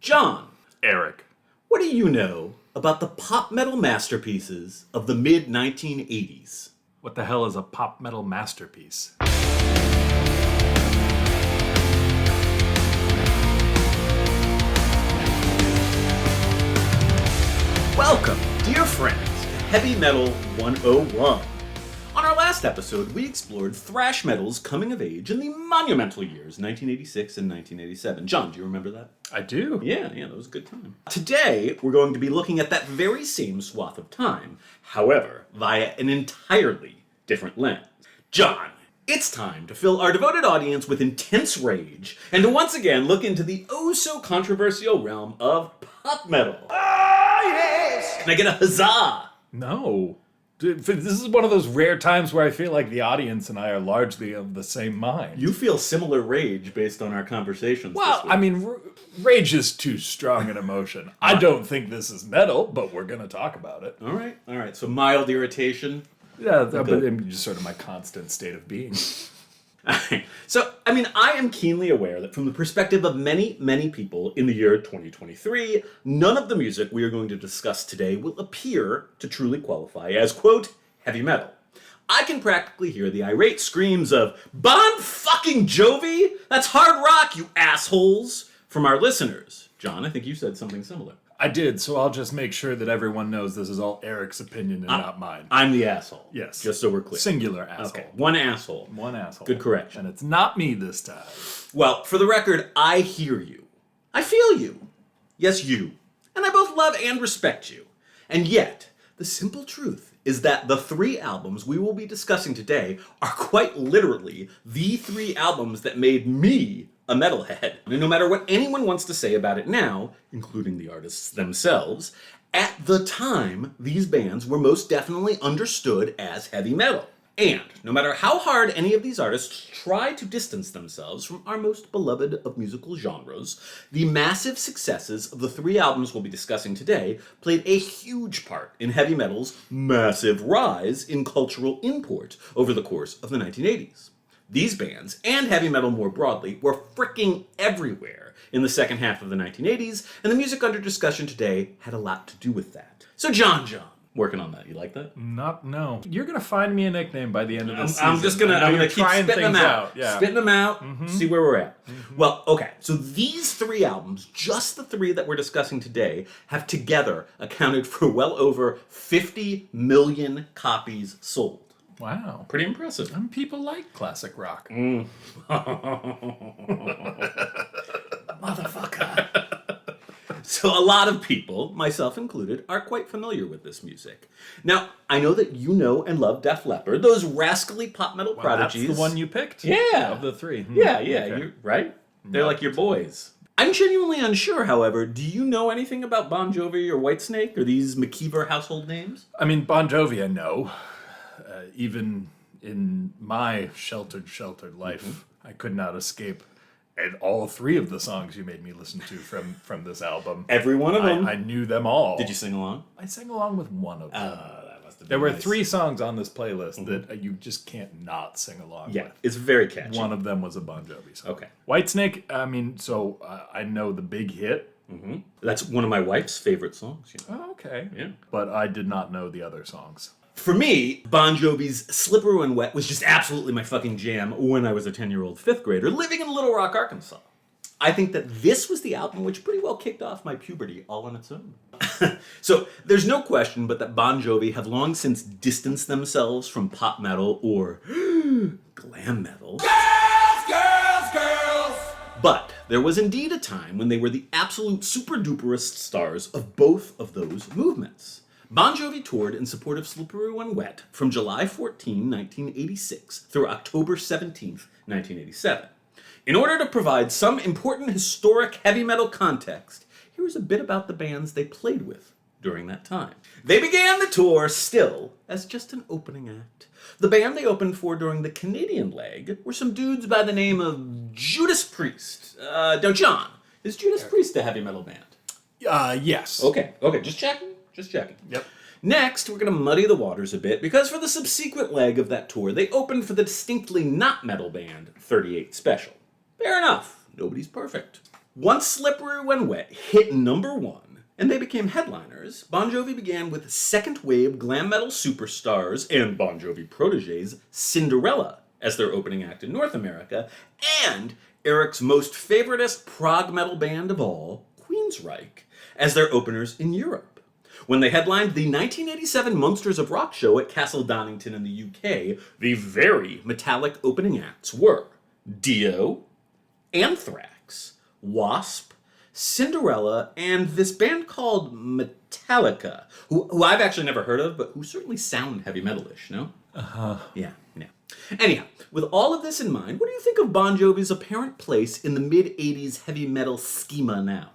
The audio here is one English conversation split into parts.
John, Eric. what do you know about the pop metal masterpieces of the mid-1980s? What the hell is a pop metal masterpiece? Welcome, dear friends, to Heavy Metal 101. On our last episode, we explored thrash metal's coming of age in the monumental years 1986 and 1987. John, do you remember that? I do. Yeah, that was a good time. Today, we're going to be looking at that very same swath of time, however, via an entirely different lens. John, it's time to fill our devoted audience with intense rage and to once again look into the oh-so-controversial realm of pop metal. Ah, yes! Can I get a huzzah? No. Dude, this is one of those rare times where I feel like the audience and I are largely of the same mind. You feel similar rage based on our conversations Well, this week. I mean, rage is too strong an emotion. I don't think this is metal, but we're going to talk about it. All right. So mild irritation. Yeah, but it's just sort of my constant state of being. So, I am keenly aware that from the perspective of many, many people in the year 2023, none of the music we are going to discuss today will appear to truly qualify as, quote, heavy metal. I can practically hear the irate screams of, Bon fucking Jovi? That's hard rock, you assholes! From our listeners. John, I think you said something similar. I did, so I'll just make sure that everyone knows this is all Eric's opinion and not mine. I'm the asshole. Yes. Just so we're clear. Singular asshole. Okay, one asshole. One asshole. Good correction. And it's not me this time. Well, for the record, I hear you. I feel you. Yes, you. And I both love and respect you. And yet, the simple truth is that the three albums we will be discussing today are quite literally the three albums that made me a metalhead. And no matter what anyone wants to say about it now, including the artists themselves, at the time, these bands were most definitely understood as heavy metal. And no matter how hard any of these artists try to distance themselves from our most beloved of musical genres, the massive successes of the three albums we'll be discussing today played a huge part in heavy metal's massive rise in cultural import over the course of the 1980s. These bands, and heavy metal more broadly, were fricking everywhere in the second half of the 1980s, and the music under discussion today had a lot to do with that. So John, working on that. You like that? No. You're going to find me a nickname by the end of this season. I'm gonna keep spitting them out. Yeah. Spitting them out, see where we're at. Well, okay, so these three albums, just the three that we're discussing today, have together accounted for well over 50 million copies sold. Wow. Pretty impressive. Some people like classic rock. Motherfucker. So a lot of people, myself included, are quite familiar with this music. Now, I know that you know and love Def Leppard, those rascally pop metal prodigies. That's the one you picked? Yeah. Of the three. Yeah, Okay. you're right? They're like your boys. I'm genuinely unsure, however. Do you know anything about Bon Jovi or Whitesnake? Or these McKeever household names? I mean, Bon Jovi I know. Even in my sheltered life, I could not escape and all three of the songs you made me listen to from this album. Every one of them? I knew them all. Did you sing along? I sang along with one of them. That must have been There were nice. three songs on this playlist that you just can't not sing along Yeah, with. it's very catchy. One of them was a Bon Jovi song. Okay. Whitesnake, I know the big hit. That's one of my wife's favorite songs. Oh, okay. Yeah. But I did not know the other songs. For me, Bon Jovi's Slippery When Wet was just absolutely my fucking jam when I was a 10-year-old fifth grader living in Little Rock, Arkansas. I think that this was the album which pretty well kicked off my puberty all on its own. So there's no question but that Bon Jovi have long since distanced themselves from pop metal or glam metal. Girls! But there was indeed a time when they were the absolute super-duperest stars of both of those movements. Bon Jovi toured in support of Slippery When Wet from July 14, 1986 through October 17, 1987. In order to provide some important historic heavy metal context, here's a bit about the bands they played with during that time. They began the tour still as just an opening act. The band they opened for during the Canadian leg were some dudes by the name of Judas Priest. Now, John, is Judas Priest a heavy metal band? Yes. Okay, just checking. Yep. Next, we're going to muddy the waters a bit, because for the subsequent leg of that tour, they opened for the distinctly not metal band 38 Special. Fair enough. Nobody's perfect. Once Slippery When Wet hit number 1, and they became headliners, Bon Jovi began with second-wave glam metal superstars and Bon Jovi proteges Cinderella as their opening act in North America, and Eric's most favoritist prog metal band of all, Queensryche, as their openers in Europe. When they headlined the 1987 Monsters of Rock show at Castle Donington in the UK, the very metallic opening acts were Dio, Anthrax, Wasp, Cinderella, and this band called Metallica, who I've actually never heard of, but who certainly sound heavy metal-ish, no? Uh-huh. Yeah. Anyhow, with all of this in mind, what do you think of Bon Jovi's apparent place in the mid-'80s heavy metal schema now?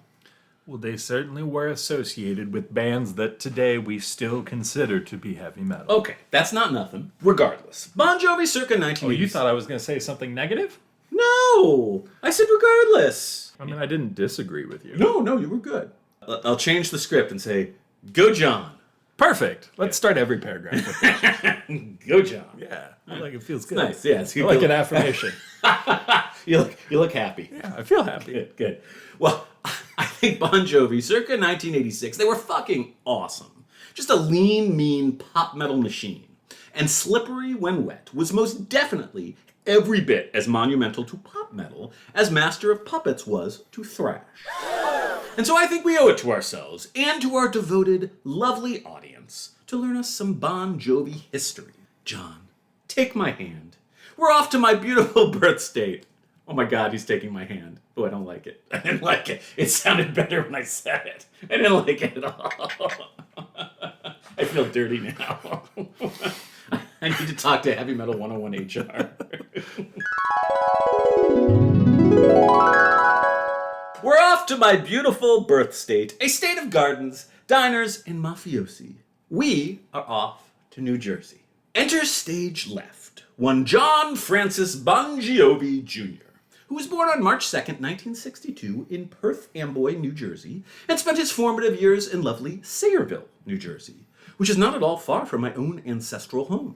Well, they certainly were associated with bands that today we still consider to be heavy metal. Okay, that's not nothing. Regardless, Bon Jovi circa 1980s. Oh, you thought I was going to say something negative? No! I said regardless. I mean, I didn't disagree with you. No, you were good. I'll change the script and say, go John. Perfect. Let's start every paragraph with that. Go John. Yeah, I like it. Feels good. Nice, yeah. I like an affirmation. You look happy. Yeah, I feel happy. Good. Well, I think Bon Jovi, circa 1986, they were fucking awesome. Just a lean, mean pop metal machine. And Slippery When Wet was most definitely every bit as monumental to pop metal as Master of Puppets was to thrash. And so I think we owe it to ourselves and to our devoted, lovely audience to learn us some Bon Jovi history. John, take my hand. We're off to my beautiful birth state. Oh my God, he's taking my hand. Oh, I don't like it. I didn't like it. It sounded better when I said it. I didn't like it at all. I feel dirty now. I need to talk to Heavy Metal 101 HR. We're off to my beautiful birth state, a state of gardens, diners, and mafiosi. We are off to New Jersey. Enter stage left, one John Francis Bon Jovi Jr., who was born on March 2nd, 1962 in Perth Amboy, New Jersey, and spent his formative years in lovely Sayreville, New Jersey, which is not at all far from my own ancestral home.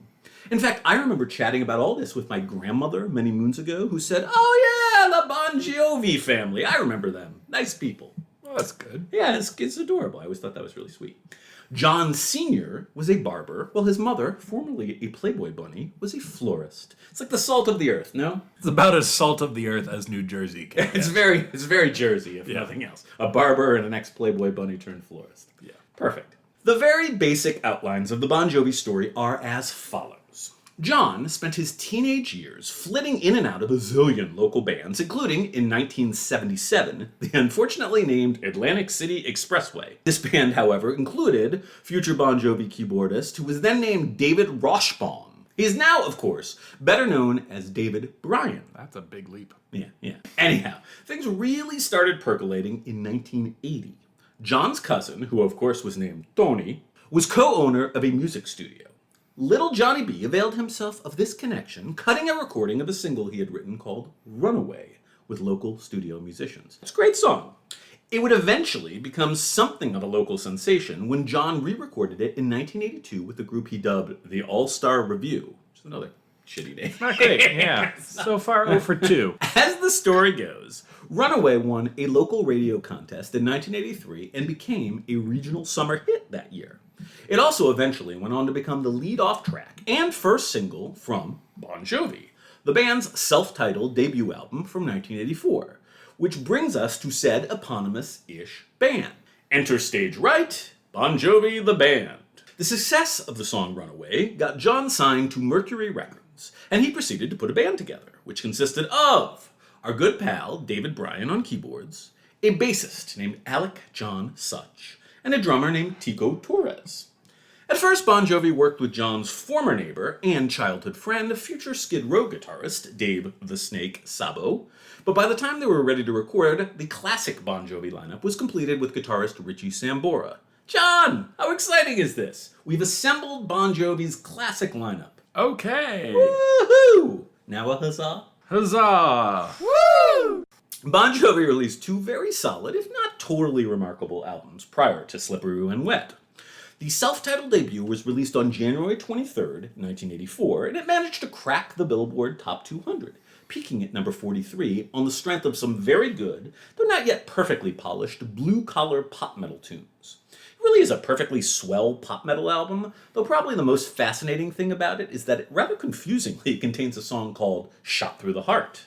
In fact, I remember chatting about all this with my grandmother many moons ago, who said, "Oh yeah, the Bon Jovi family. I remember them. Nice people." Well, that's good. Yeah, it's adorable. I always thought that was really sweet. John Sr. was a barber, while his mother, formerly a Playboy bunny, was a florist. It's like the salt of the earth, no? It's about as salt of the earth as New Jersey can get. It's very Jersey, if nothing else. A barber and an ex-Playboy bunny turned florist. Yeah. Perfect. The very basic outlines of the Bon Jovi story are as follows. John spent his teenage years flitting in and out of a zillion local bands, including, in 1977, the unfortunately named Atlantic City Expressway. This band, however, included future Bon Jovi keyboardist, who was then named David Roshbaum. He is now, of course, better known as David Bryan. That's a big leap. Yeah. Anyhow, things really started percolating in 1980. John's cousin, who of course was named Tony, was co-owner of a music studio. Little Johnny B availed himself of this connection, cutting a recording of a single he had written called Runaway with local studio musicians. It's a great song. It would eventually become something of a local sensation when John re-recorded it in 1982 with the group he dubbed the All-Star Review, which is another shitty name. Not great, yeah. So far, 0 for 2. As the story goes, Runaway won a local radio contest in 1983 and became a regional summer hit that year. It also eventually went on to become the lead-off track and first single from Bon Jovi, the band's self-titled debut album from 1984, which brings us to said eponymous-ish band. Enter stage right, Bon Jovi the band. The success of the song Runaway got John signed to Mercury Records, and he proceeded to put a band together, which consisted of our good pal David Bryan on keyboards, a bassist named Alec John Such, and a drummer named Tico Torres. At first, Bon Jovi worked with John's former neighbor and childhood friend, future Skid Row guitarist Dave the Snake Sabo, but by the time they were ready to record, the classic Bon Jovi lineup was completed with guitarist Richie Sambora. John, how exciting is this? We've assembled Bon Jovi's classic lineup. Okay. Woohoo! Now a huzzah? Huzzah! Woo! Bon Jovi released 2 very solid, if not totally remarkable albums prior to Slippery When Wet. The self-titled debut was released on January 23rd, 1984, and it managed to crack the Billboard Top 200, peaking at number 43 on the strength of some very good, though not yet perfectly polished, blue-collar pop metal tunes. It really is a perfectly swell pop metal album, though probably the most fascinating thing about it is that it rather confusingly contains a song called Shot Through the Heart.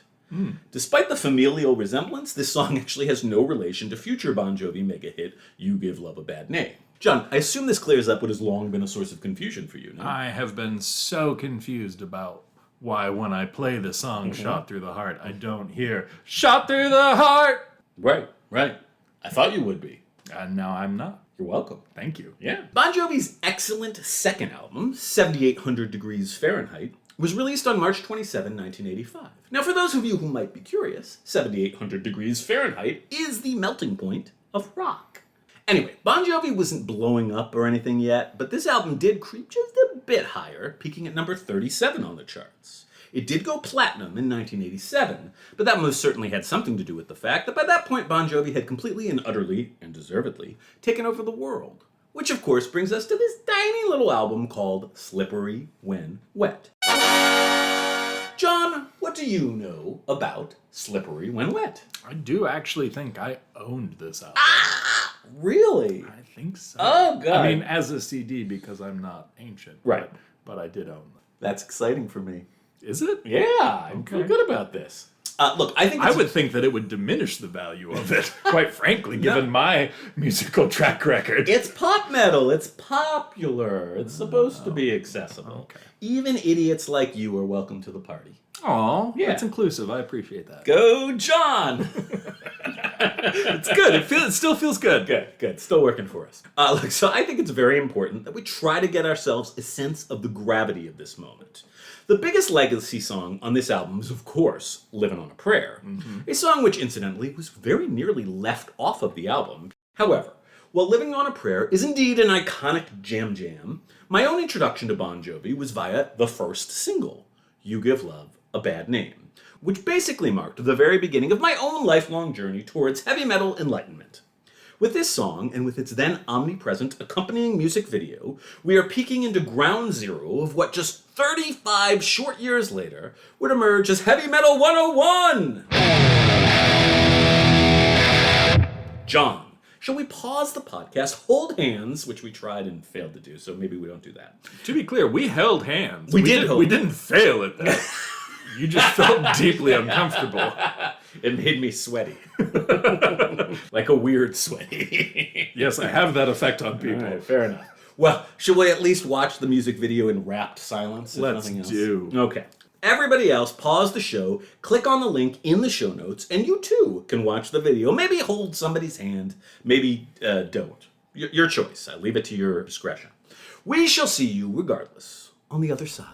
Despite the familial resemblance, this song actually has no relation to future Bon Jovi mega hit You Give Love a Bad Name. John, I assume this clears up what has long been a source of confusion for you, no? I have been so confused about why when I play the song Shot Through the Heart, I don't hear Shot Through the Heart! Right. I thought you would be. And now I'm not. You're welcome. Thank you. Yeah. Bon Jovi's excellent second album, 7800 Degrees Fahrenheit, was released on March 27, 1985. Now, for those of you who might be curious, 7800 Degrees Fahrenheit is the melting point of rock. Anyway, Bon Jovi wasn't blowing up or anything yet, but this album did creep just a bit higher, peaking at number 37 on the charts. It did go platinum in 1987, but that most certainly had something to do with the fact that by that point Bon Jovi had completely and utterly, and deservedly, taken over the world. Which of course brings us to this tiny little album called Slippery When Wet. John, what do you know about Slippery When Wet? I do actually think I owned this album. Really? I think so. Oh, God. I mean, as a CD because I'm not ancient. Right. But I did own them. That's exciting for me. Is it? Yeah, I'm feel good about this. Look, I would think that it would diminish the value of it, quite frankly, given my musical track record. It's pop metal. It's popular. It's supposed to be accessible. Okay. Even idiots like you are welcome to the party. Aw, Yeah. that's inclusive. I appreciate that. Go, John! It's good. It still feels good. Good. Still working for us. Look, so I think it's very important that we try to get ourselves a sense of the gravity of this moment. The biggest legacy song on this album is, of course, Livin' on a Prayer, a song which, incidentally, was very nearly left off of the album. However, while Living on a Prayer is indeed an iconic jam, my own introduction to Bon Jovi was via the first single, You Give Love a Bad Name, which basically marked the very beginning of my own lifelong journey towards heavy metal enlightenment. With this song, and with its then omnipresent accompanying music video, we are peeking into ground zero of what just 35 short years later would emerge as Heavy Metal 101! John, shall we pause the podcast, hold hands, which we tried and failed to do, so maybe we don't do that. To be clear, we held hands. We didn't fail at that. You just felt deeply uncomfortable. It made me sweaty. Like a weird sweaty. Yes, I have that effect on people. All right, fair enough. Well, should we at least watch the music video in rapt silence? If Let's nothing else? do. Okay. Everybody else, pause the show, click on the link in the show notes, and you too can watch the video. Maybe hold somebody's hand, maybe don't. Your choice. I leave it to your discretion. We shall see you, regardless, on the other side.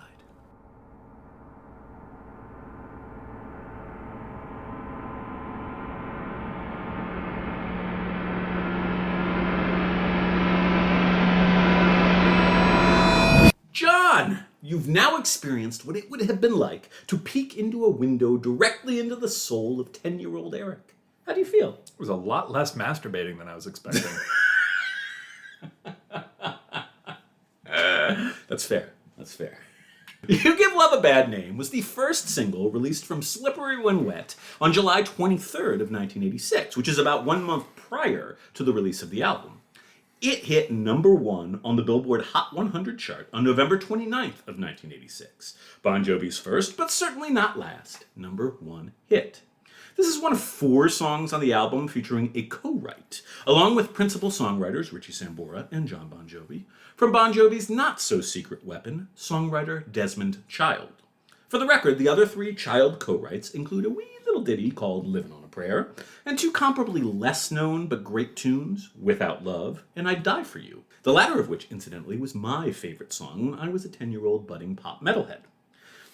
John, you've now experienced what it would have been like to peek into a window directly into the soul of 10-year-old Eric. How do you feel? It was a lot less masturbating than I was expecting. That's fair. You Give Love a Bad Name was the first single released from Slippery When Wet on July 23rd of 1986, which is about 1 month prior to the release of the album. It hit number 1 on the Billboard Hot 100 chart on November 29th of 1986. Bon Jovi's first, but certainly not last, number 1 hit. This is one of 4 songs on the album featuring a co-write, along with principal songwriters Richie Sambora and John Bon Jovi, from Bon Jovi's not-so-secret weapon, songwriter Desmond Child. For the record, the other 3 Child co-writes include a wee little ditty called Livin' on a Prayer, and 2 comparably less known but great tunes, Without Love and I'd Die for You, the latter of which, incidentally, was my favorite song when I was a 10-year-old budding pop metalhead.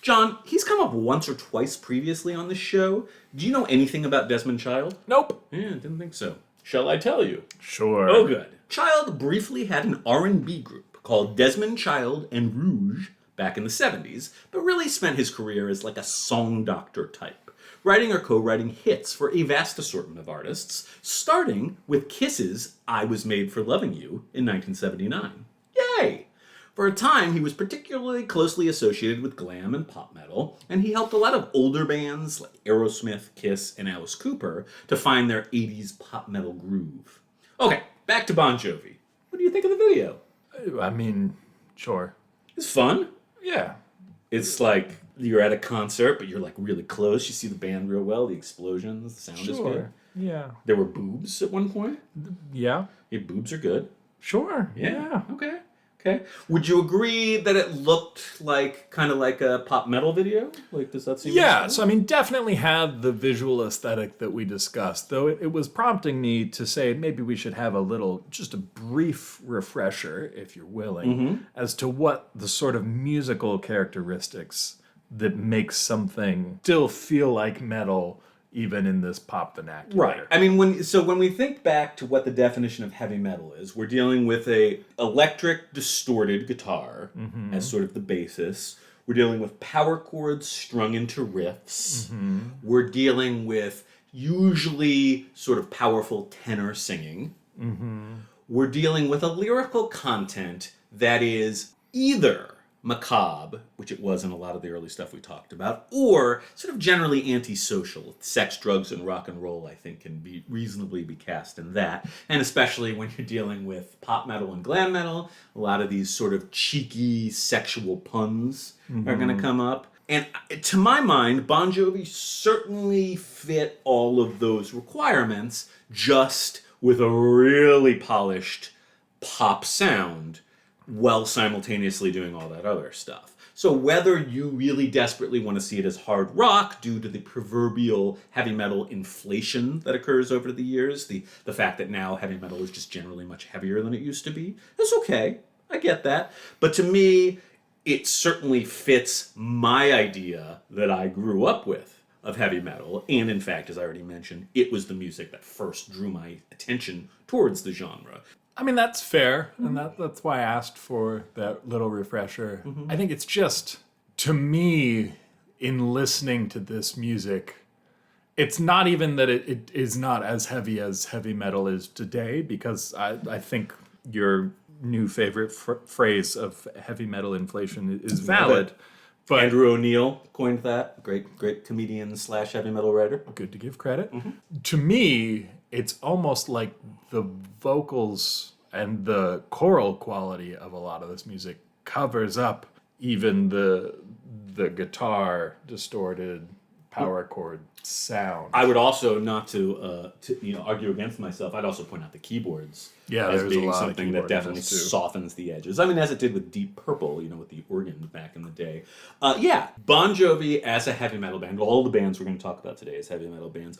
John, he's come up once or twice previously on this show. Do you know anything about Desmond Child? Nope. Yeah, didn't think so. Shall I tell you? Sure. Oh, good. Child briefly had an R&B group called Desmond Child and Rouge back in the 70s, but really spent his career as like a song doctor type, writing or co-writing hits for a vast assortment of artists, starting with Kiss's I Was Made for Loving You in 1979. Yay! For a time, he was particularly closely associated with glam and pop metal, and he helped a lot of older bands like Aerosmith, Kiss, and Alice Cooper to find their 80s pop metal groove. Okay, back to Bon Jovi. What do you think of the video? I mean, sure. It's fun. Yeah. It's like you're at a concert, but you're like really close. You see the band real well, the explosions, the sound is good. Yeah. There were boobs at one point. Yeah. Yeah, boobs are good. Sure. Yeah. Okay. Would you agree that it looked like kind of like a pop metal video? Like, does that seem? Yeah. So I mean, definitely had the visual aesthetic that we discussed. Though it was prompting me to say maybe we should have just a brief refresher, if you're willing, as to what the sort of musical characteristics that makes something still feel like metal, even in this pop vernacular. Right. I mean, when we think back to what the definition of heavy metal is, we're dealing with a electric distorted guitar as sort of the basis. We're dealing with power chords strung into riffs. We're dealing with usually sort of powerful tenor singing. We're dealing with a lyrical content that is either macabre, which it was in a lot of the early stuff we talked about, or sort of generally antisocial. Sex, drugs, and rock and roll, I think, can be reasonably be cast in that. And especially when you're dealing with pop metal and glam metal, a lot of these sort of cheeky sexual puns are going to come up. And to my mind, Bon Jovi certainly fit all of those requirements, just with a really polished pop sound, while simultaneously doing all that other stuff. So whether you really desperately want to see it as hard rock due to the proverbial heavy metal inflation that occurs over the years, the fact that now heavy metal is just generally much heavier than it used to be, that's okay. I get that. But to me, it certainly fits my idea that I grew up with of heavy metal. And in fact, as I already mentioned, it was the music that first drew my attention towards the genre. I mean, that's fair, and that's why I asked for that little refresher. I think it's just, to me, in listening to this music, it's not even that it is not as heavy metal is today, because I think your new favorite phrase of heavy metal inflation is valid. But Andrew O'Neill coined that. Great comedian / heavy metal writer. Good to give credit. To me, it's almost like the vocals and the choral quality of a lot of this music covers up even the guitar distorted power chord sound. I would also, not to argue against myself, I'd also point out the keyboards as there's being a lot something of that keyboard in definitely this too. softens the edges. I mean, as it did with Deep Purple, with the organ back in the day. Bon Jovi as a heavy metal band, all the bands we're going to talk about today as heavy metal bands,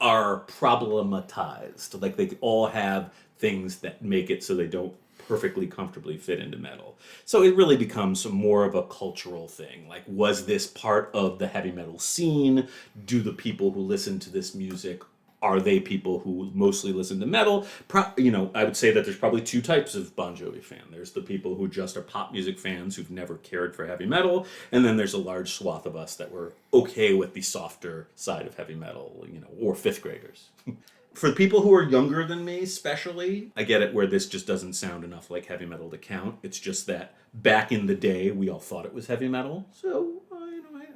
are problematized. Like, they all have things that make it so they don't perfectly comfortably fit into metal. So it really becomes more of a cultural thing. Like, was this part of the heavy metal scene? Do the people who listen to this music, are they people who mostly listen to metal? I would say that there's probably two types of Bon Jovi fan. There's the people who just are pop music fans who've never cared for heavy metal, and then there's a large swath of us that were okay with the softer side of heavy metal, or fifth graders. For the people who are younger than me, especially, I get it where this just doesn't sound enough like heavy metal to count. It's just that back in the day, we all thought it was heavy metal. So,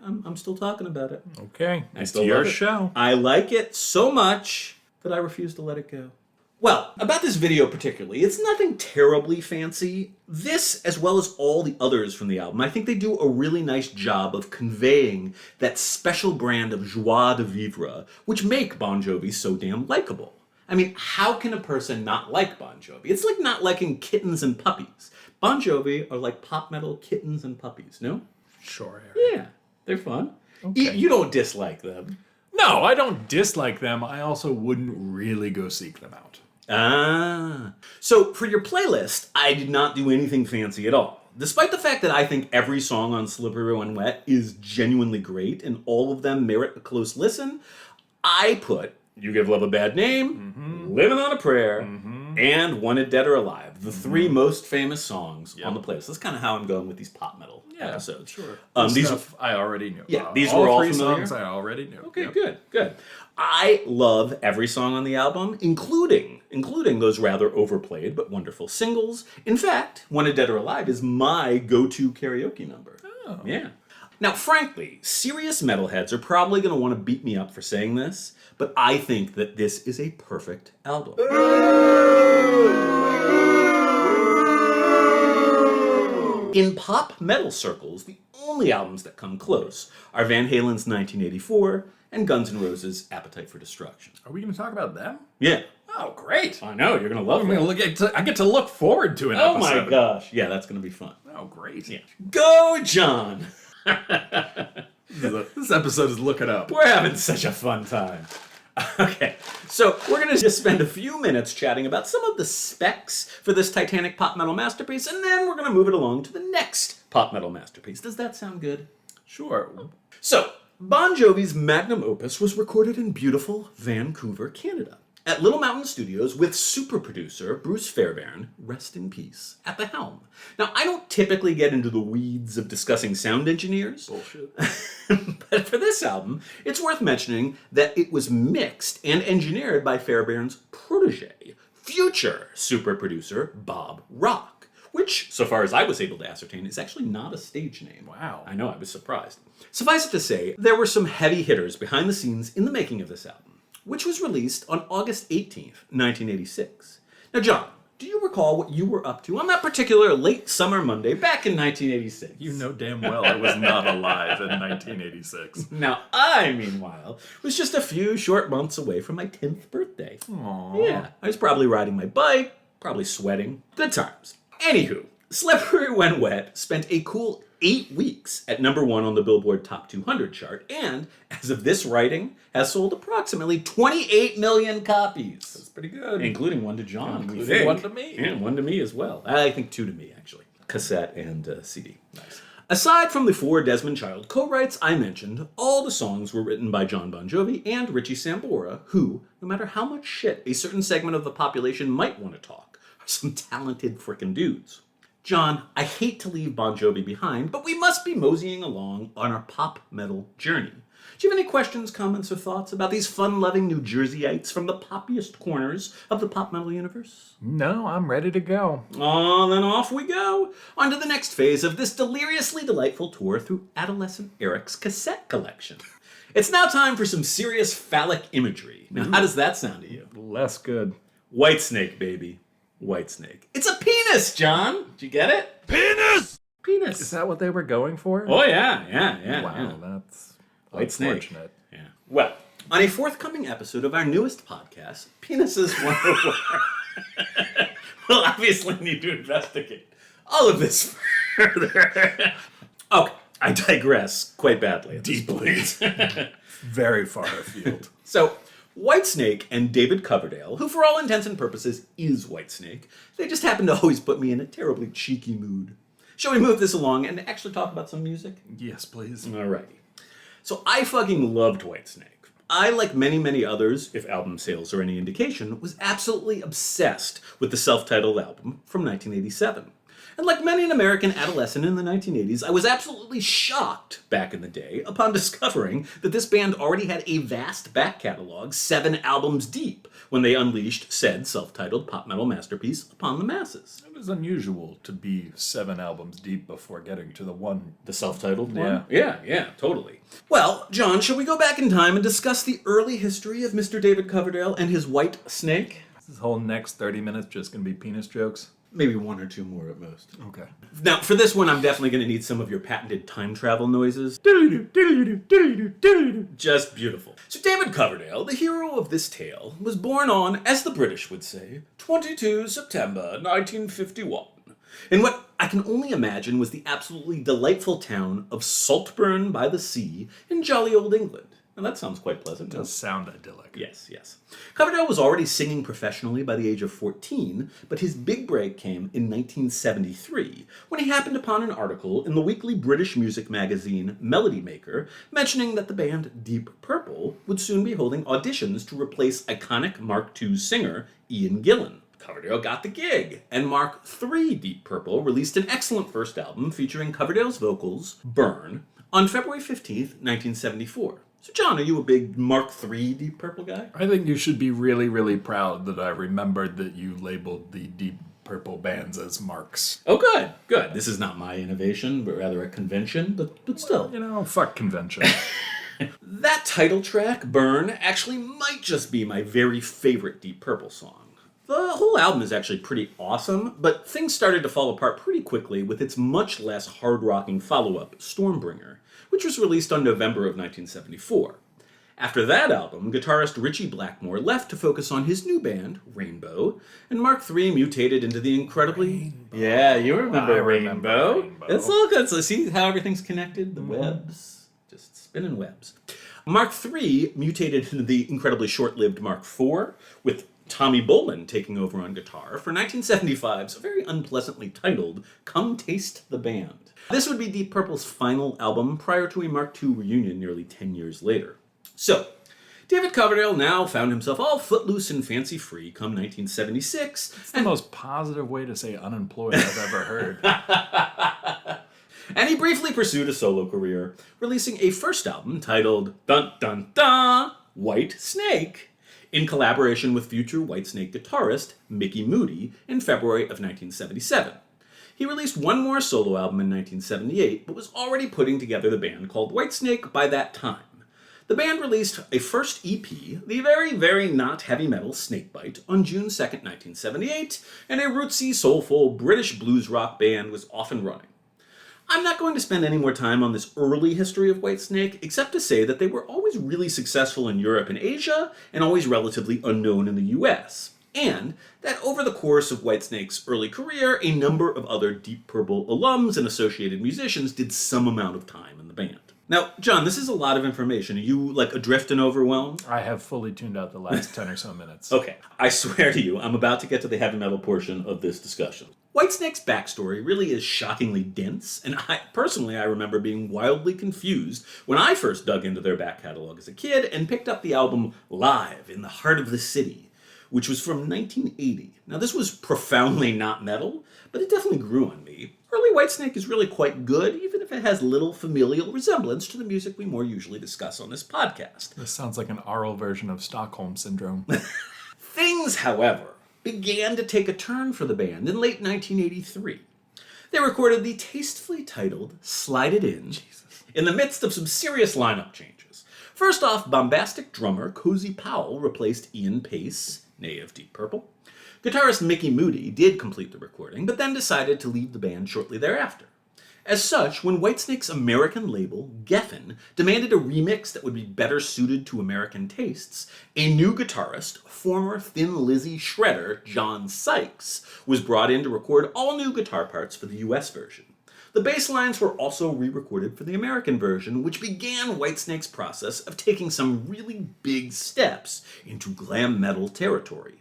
I'm still talking about it. Okay, It's your show. I like it so much that I refuse to let it go. Well, about this video particularly, it's nothing terribly fancy. This, as well as all the others from the album, I think they do a really nice job of conveying that special brand of joie de vivre, which make Bon Jovi so damn likable. I mean, how can a person not like Bon Jovi? It's like not liking kittens and puppies. Bon Jovi are like pop metal kittens and puppies, no? Sure, Eric. Yeah, they're fun. Okay. You don't dislike them. No, I don't dislike them. I also wouldn't really go seek them out. So for your playlist, I did not do anything fancy at all. Despite the fact that I think every song on Slippery When Wet is genuinely great and all of them merit a close listen, I put You Give Love a Bad Name, Living on a Prayer, and Wanted Dead or Alive, the three most famous songs on the playlist. That's kind of how I'm going with these pop metal episodes. Sure. These stuff I already knew. Yeah, these were all three familiar? songs I already knew. Okay, Yep. good. I love every song on the album, including those rather overplayed but wonderful singles. In fact, Wanted Dead or Alive is my go-to karaoke number. Oh. Yeah. Now, frankly, serious metalheads are probably going to want to beat me up for saying this, but I think that this is a perfect album. In pop metal circles, the only albums that come close are Van Halen's 1984 and Guns N' Roses' Appetite for Destruction. Are we going to talk about them? Yeah. Oh, great. I know, you're going to love it. I get to look forward to an Oh episode. my gosh. Yeah, that's going to be fun. Oh, great. Yeah. Go, John! This episode is looking up. We're having such a fun time. Okay, so we're going to just spend a few minutes chatting about some of the specs for this titanic pop metal masterpiece, and then we're going to move it along to the next pop metal masterpiece. Does that sound good? Sure. So, Bon Jovi's magnum opus was recorded in beautiful Vancouver, Canada, at Little Mountain Studios with super producer Bruce Fairbairn, rest in peace, at the helm. Now, I don't typically get into the weeds of discussing sound engineers. Bullshit. But for this album, it's worth mentioning that it was mixed and engineered by Fairbairn's protege, future super producer Bob Rock, which, so far as I was able to ascertain, is actually not a stage name. Wow. I know, I was surprised. Suffice it to say, there were some heavy hitters behind the scenes in the making of this album, which was released on August 18th, 1986. Now, John, do you recall what you were up to on that particular late summer Monday back in 1986? You know damn well I was not alive in 1986. Now, I, meanwhile, was just a few short months away from my 10th birthday. Aww. Yeah, I was probably riding my bike, probably sweating. Good times. Anywho, Slippery When Wet spent a cool 8 weeks at number 1 on the Billboard Top 200 chart, and, as of this writing, has sold approximately 28 million copies. That's pretty good. Including one to John. Including we think. one to me. And one to me as well. I think 2 to me, actually. Cassette and CD. Nice. Aside from the 4 Desmond Child co-writes I mentioned, all the songs were written by John Bon Jovi and Richie Sambora, who, no matter how much shit a certain segment of the population might want to talk, are some talented frickin' dudes. John, I hate to leave Bon Jovi behind, but we must be moseying along on our pop metal journey. Do you have any questions, comments, or thoughts about these fun-loving New Jerseyites from the poppiest corners of the pop metal universe? No, I'm ready to go. Oh, then off we go. On to the next phase of this deliriously delightful tour through adolescent Eric's cassette collection. It's now time for some serious phallic imagery. Now, how does that sound to you? Less good. Whitesnake, baby. Whitesnake. It's a penis, John! Did you get it? Penis! Penis. Is that what they were going for? Oh, yeah. Wow, that's Whitesnake. unfortunate. Yeah. Well, on a forthcoming episode of our newest podcast, Penises 101, we'll obviously need to investigate all of this further. Okay, I digress quite badly. Deeply. Very far afield. So, Whitesnake and David Coverdale, who for all intents and purposes is Whitesnake, they just happen to always put me in a terribly cheeky mood. Shall we move this along and actually talk about some music? Yes, please. Alrighty. So I fucking loved Whitesnake. I, like many, many others, if album sales are any indication, was absolutely obsessed with the self-titled album from 1987. And like many an American adolescent in the 1980s, I was absolutely shocked back in the day upon discovering that this band already had a vast back catalog, 7 albums deep, when they unleashed said self-titled pop metal masterpiece upon the masses. It was unusual to be 7 albums deep before getting to the one. The self-titled one? Yeah. Yeah, totally. Well, John, shall we go back in time and discuss the early history of Mr. David Coverdale and his Whitesnake? This whole next 30 minutes just gonna be penis jokes? Maybe 1 or 2 more at most. Okay. Now, for this one, I'm definitely going to need some of your patented time travel noises. Just beautiful. So David Coverdale, the hero of this tale, was born on, as the British would say, 22 September 1951, in what I can only imagine was the absolutely delightful town of Saltburn by the Sea in jolly old England. And that sounds quite pleasant. It does sound idyllic. Yes. Coverdale was already singing professionally by the age of 14, but his big break came in 1973, when he happened upon an article in the weekly British music magazine Melody Maker mentioning that the band Deep Purple would soon be holding auditions to replace iconic Mark II singer Ian Gillan. Coverdale got the gig, and Mark III Deep Purple released an excellent first album featuring Coverdale's vocals, Burn, on February 15th, 1974. So, John, are you a big Mark III Deep Purple guy? I think you should be really, really proud that I remembered that you labeled the Deep Purple bands as marks. Oh, good, good. This is not my innovation, but rather a convention, but still. You know, fuck convention. That title track, Burn, actually might just be my very favorite Deep Purple song. The whole album is actually pretty awesome, but things started to fall apart pretty quickly with its much less hard-rocking follow-up, Stormbringer, which was released on November of 1974. After that album, guitarist Ritchie Blackmore left to focus on his new band, Rainbow, and Mark III mutated into the incredibly... Rainbow. Yeah, you remember I Rainbow. remember Rainbow. It's all good. So see how everything's connected? The webs. Just spinning webs. Mark III mutated into the incredibly short-lived Mark IV, with Tommy Bolin taking over on guitar for 1975's very unpleasantly titled Come Taste the Band. This would be Deep Purple's final album prior to a Mark II reunion nearly 10 years later. So, David Coverdale now found himself all footloose and fancy-free come 1976. It's the most positive way to say unemployed I've ever heard. And he briefly pursued a solo career, releasing a first album titled Dun Dun Dun Whitesnake, in collaboration with future Whitesnake guitarist Mickey Moody in February of 1977. He released one more solo album in 1978, but was already putting together the band called Whitesnake by that time. The band released a first EP, the very, very not heavy metal Snakebite, on June 2nd, 1978, and a rootsy, soulful British blues rock band was off and running. I'm not going to spend any more time on this early history of Whitesnake, except to say that they were always really successful in Europe and Asia, and always relatively unknown in the US. And that over the course of Whitesnake's early career, a number of other Deep Purple alums and associated musicians did some amount of time in the band. Now, John, this is a lot of information. Are you, adrift and overwhelmed? I have fully tuned out the last 10 or so minutes. Okay, I swear to you, I'm about to get to the heavy metal portion of this discussion. Whitesnake's backstory really is shockingly dense, and I remember being wildly confused when I first dug into their back catalog as a kid and picked up the album Live in the Heart of the City, which was from 1980. Now, this was profoundly not metal, but it definitely grew on me. Early Whitesnake is really quite good, even if it has little familial resemblance to the music we more usually discuss on this podcast. This sounds like an oral version of Stockholm Syndrome. Things, however, began to take a turn for the band in late 1983. They recorded the tastefully titled Slide It In the midst of some serious lineup changes. First off, bombastic drummer Cozy Powell replaced Ian Pace, nay of Deep Purple. Guitarist Mickey Moody did complete the recording, but then decided to leave the band shortly thereafter. As such, when Whitesnake's American label, Geffen, demanded a remix that would be better suited to American tastes, a new guitarist, former Thin Lizzy shredder John Sykes, was brought in to record all new guitar parts for the US version. The bass lines were also re-recorded for the American version, which began Whitesnake's process of taking some really big steps into glam metal territory.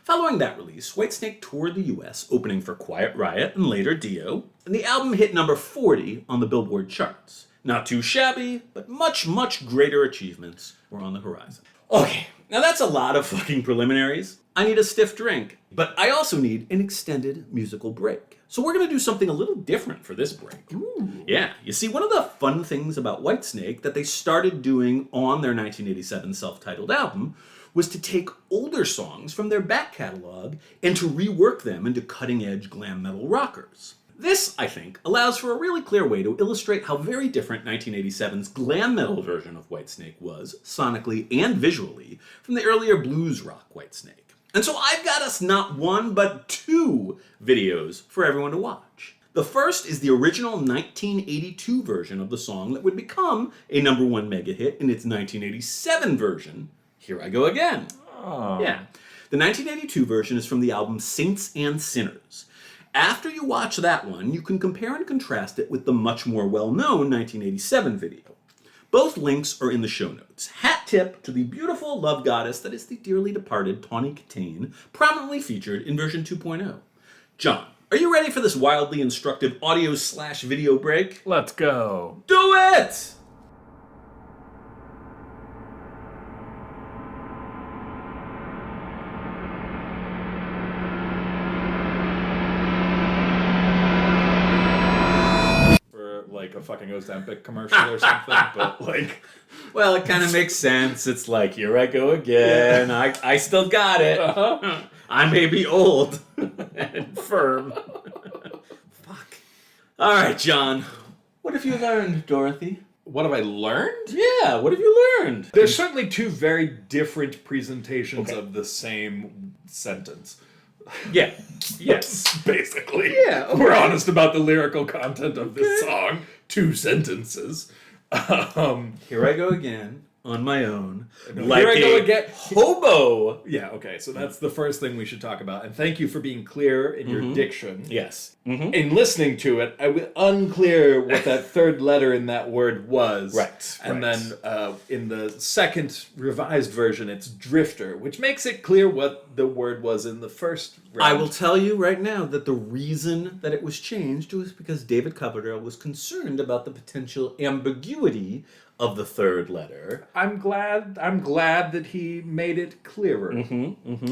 Following that release, Whitesnake toured the US, opening for Quiet Riot and later Dio, and the album hit number 40 on the Billboard charts. Not too shabby, but much, much greater achievements were on the horizon. Okay, now that's a lot of fucking preliminaries. I need a stiff drink, but I also need an extended musical break. So we're going to do something a little different for this break. Ooh. Yeah, you see, one of the fun things about Whitesnake that they started doing on their 1987 self-titled album was to take older songs from their back catalog and to rework them into cutting-edge glam metal rockers. This, I think, allows for a really clear way to illustrate how very different 1987's glam metal version of Whitesnake was, sonically and visually, from the earlier blues rock Whitesnake. And so I've got us not one, but two videos for everyone to watch. The first is the original 1982 version of the song that would become a number one mega hit in its 1987 version, Here I Go Again. Oh. Yeah. The 1982 version is from the album Saints and Sinners. After you watch that one, you can compare and contrast it with the much more well-known 1987 video. Both links are in the show notes. Hat tip to the beautiful love goddess that is the dearly departed Tawny Katane, prominently featured in version 2.0. John, are you ready for this wildly instructive audio/video break? Let's go. Do it! a fucking Ozempic commercial or something, but like... Well, it kind of makes sense. It's like, here I go again. Yeah. I still got it. Uh-huh. I may be old and firm. Fuck. All right, John. What have you learned, Dorothy? What have I learned? Yeah, what have you learned? There's certainly two very different presentations of the same sentence. Yeah. Yes. Basically. Yeah. Okay. We're honest about the lyrical content of this song. 2 sentences. Here I go again on my own. Like here I go again. Hobo. Yeah, okay. So that's the first thing we should talk about. And thank you for being clear in your diction. Yes. In listening to it, I was unclear what that third letter in that word was. Right. And then in the second revised version, it's drifter, which makes it clear what the word was in the first round. I will tell you right now that the reason that it was changed was because David Coverdale was concerned about the potential ambiguity of the third letter. I'm glad that he made it clearer.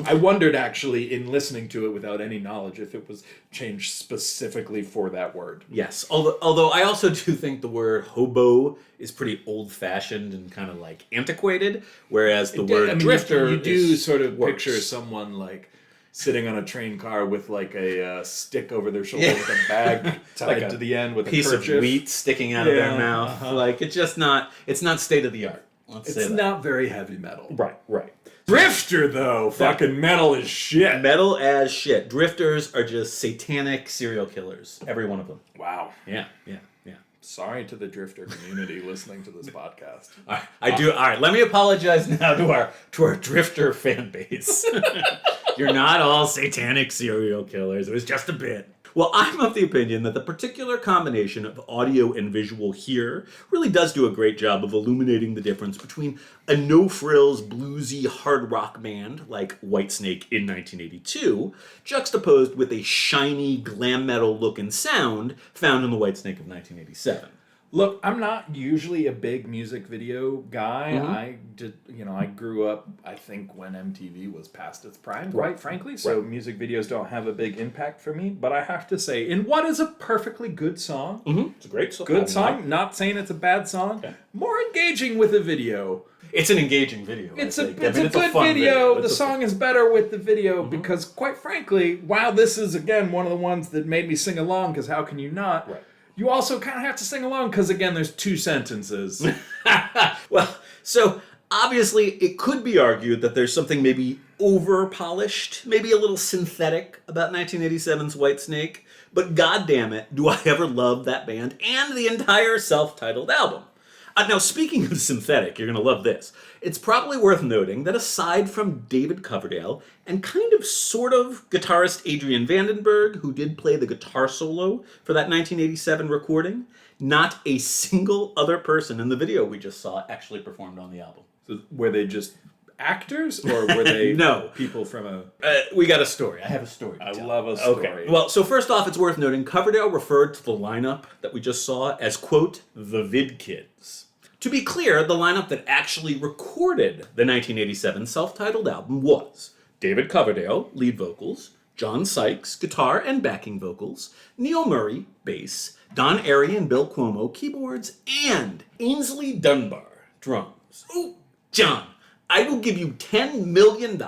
I wondered actually in listening to it without any knowledge if it was changed specifically for that word. Yes, although I also do think the word hobo is pretty old-fashioned and kind of like antiquated, whereas the word drifter you do sort of picture someone like sitting on a train car with like a stick over their shoulder with a bag tied like to the end with a piece kerchief. Of wheat sticking out of their mouth. Like it's not state of the art. It's not very heavy metal. Right. Drifter though, fucking metal as shit. Metal as shit. Drifters are just satanic serial killers. Every one of them. Wow. Yeah. Sorry to the drifter community listening to this podcast. All right, let me apologize now to our drifter fan base. You're not all satanic serial killers. It was just a bit. Well, I'm of the opinion that the particular combination of audio and visual here really does do a great job of illuminating the difference between a no-frills, bluesy hard rock band like Whitesnake in 1982, juxtaposed with a shiny glam metal look and sound found in the Whitesnake of 1987. Look, I'm not usually a big music video guy. I grew up, I think, when MTV was past its prime, quite frankly. So music videos don't have a big impact for me. But I have to say, in what is a perfectly good song, it's a great song. Good song. Not saying it's a bad song. Okay. More engaging with a video. It's an engaging video. It's a good video. The song is better with the video because, quite frankly, while this is, again, one of the ones that made me sing along, because how can you not? Right. You also kind of have to sing along because, again, there's 2 sentences. Well, so obviously it could be argued that there's something maybe over-polished, maybe a little synthetic about 1987's Whitesnake, but goddammit, do I ever love that band and the entire self-titled album. Now, speaking of synthetic, you're going to love this. It's probably worth noting that aside from David Coverdale and kind of sort of guitarist Adrian Vandenberg, who did play the guitar solo for that 1987 recording, not a single other person in the video we just saw actually performed on the album. So were they just actors, or were they no people from a... we got a story. I have a story. I love a story. Okay. Well, so first off, it's worth noting Coverdale referred to the lineup that we just saw as, quote, the Vid Kids. To be clear, the lineup that actually recorded the 1987 self-titled album was David Coverdale, lead vocals, John Sykes, guitar and backing vocals, Neil Murray, bass, Don Airey and Bill Cuomo, keyboards, and Ainsley Dunbar, drums. Ooh, John, I will give you $10 million